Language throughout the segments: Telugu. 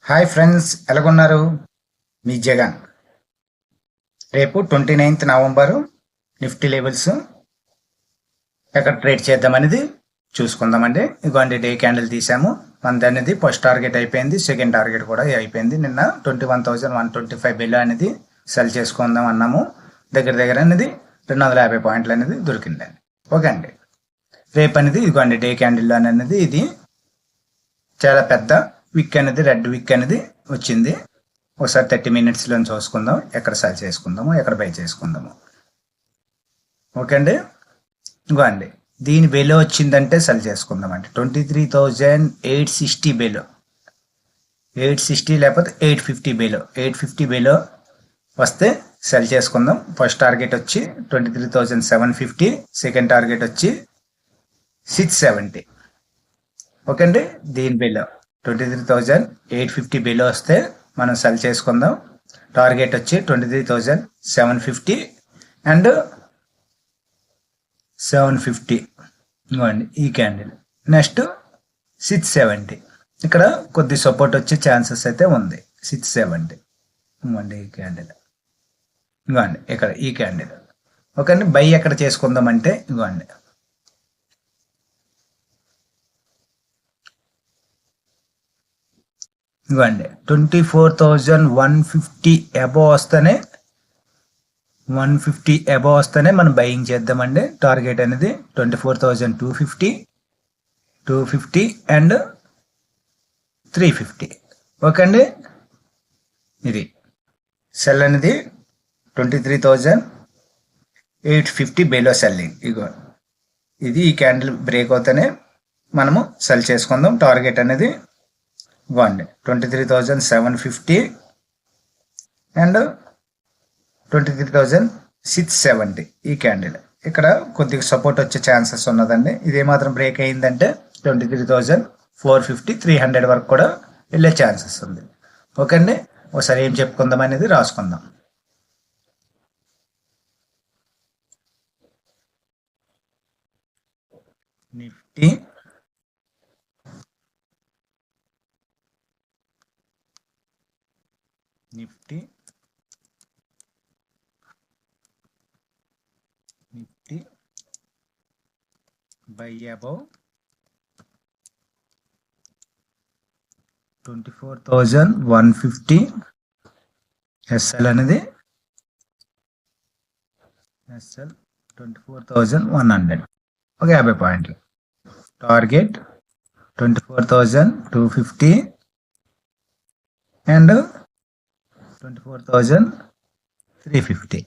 హాయ్ ఫ్రెండ్స్, ఎలాగున్నారు? మీ జగన్. రేపు 29th నవంబరు నిఫ్టీ లెవెల్స్ ఎక్కడ ట్రేడ్ చేద్దామనేది చూసుకుందామండి. ఇదిగోండి డే క్యాండిల్ తీసాము. మనది అనేది ఫస్ట్ టార్గెట్ అయిపోయింది, సెకండ్ టార్గెట్ కూడా అయిపోయింది. నిన్న 21,125 బిలో అనేది సెల్ చేసుకుందాం అన్నాము. దగ్గర అనేది 250 పాయింట్లు అనేది దొరికిందండి. ఓకే అండి, రేపు అనేది ఇదిగోండి డే క్యాండిల్ అనేది ఇది చాలా పెద్ద విక్ అనేది, రెడ్ విక్ అనేది వచ్చింది. ఒకసారి 30 minutesలో చూసుకుందాం, ఎక్కడ సెల్ చేసుకుందాము, ఎక్కడ బై చేసుకుందాము. ఓకే అండి, ఇంకో అండి దీని బెలో వచ్చిందంటే సెల్ చేసుకుందాం అండి. 23,860 బెలో, 860 లేకపోతే 850 బెలో, 850 బెలో వస్తే సెల్ చేసుకుందాం. ఫస్ట్ టార్గెట్ వచ్చి 23,750, సెకండ్ టార్గెట్ వచ్చి 670. ఓకే అండి, దీని బిలో 23,850 బిలో వస్తే మనం సెల్ చేసుకుందాం. టార్గెట్ వచ్చి 23,750 అండ్ 750 ఇవ్వండి ఈ క్యాండిల్. నెక్స్ట్ 670, ఇక్కడ కొద్ది సపోర్ట్ వచ్చే ఛాన్సెస్ అయితే ఉంది. 670 ఇవ్వండి ఈ క్యాండిల్, ఇవ్వండి ఇక్కడ ఈ క్యాండిల్. ఓకే అండి, బై ఎక్కడ చేసుకుందాం అంటే ఇవ్వండి ఇవ్వండి 24,150 అబోవ్ వస్తేనే, 150 అబోవ్ వస్తేనే మనం బయింగ్ చేద్దామండి. టార్గెట్ అనేది 24,250, 250 అండ్ 350. ఓకే అండి, ఇది సెల్ అనేది 23,850 బిలో సెల్లింగ్. ఇగో ఇది ఈ క్యాండిల్ బ్రేక్ అవుతేనే మనము సెల్ చేసుకుందాం. టార్గెట్ అనేది 23,750 అండ్ 23,670 ఈ క్యాండిల్. ఇక్కడ కొద్దిగా సపోర్ట్ వచ్చే ఛాన్సెస్ ఉన్నదండి. ఇదే మాత్రం బ్రేక్ అయిందంటే 23,450, 300 వరకు కూడా వెళ్ళే ఛాన్సెస్ ఉంది. ఓకే అండి, ఒకసారి ఏం చెప్పుకుందాం అనేది రాసుకుందాం. Nifty Nifty Nifty buy above 24,150, SL అనేది ఎస్ఎల్ 24,100, ఒక 50 పాయింట్లు. Target 24,250 and 24,350.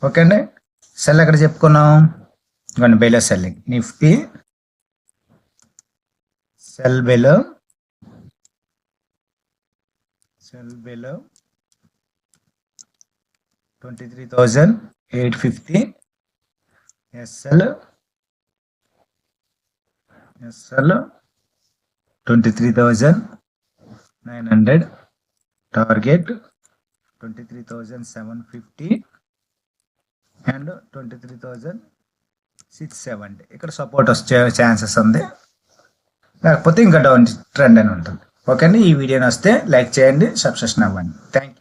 ఓకే అండి, సెల్ ఎక్కడ చెప్పుకున్నాం? ఇవ్వండి below selling. Nifty sell below 23,850, SL 23,900, target 23,750 and 23,670. ఇక్కడ సపోర్ట్ వచ్చే ఛాన్సెస్ ఉంది, లేకపోతే ఇంకా డౌన్ ట్రెండ్ అని ఉంటుంది. ఓకే అండి, ఈ వీడియోని వస్తే లైక్ చేయండి, సబ్స్క్రిప్షన్ అవ్వండి. Thank you.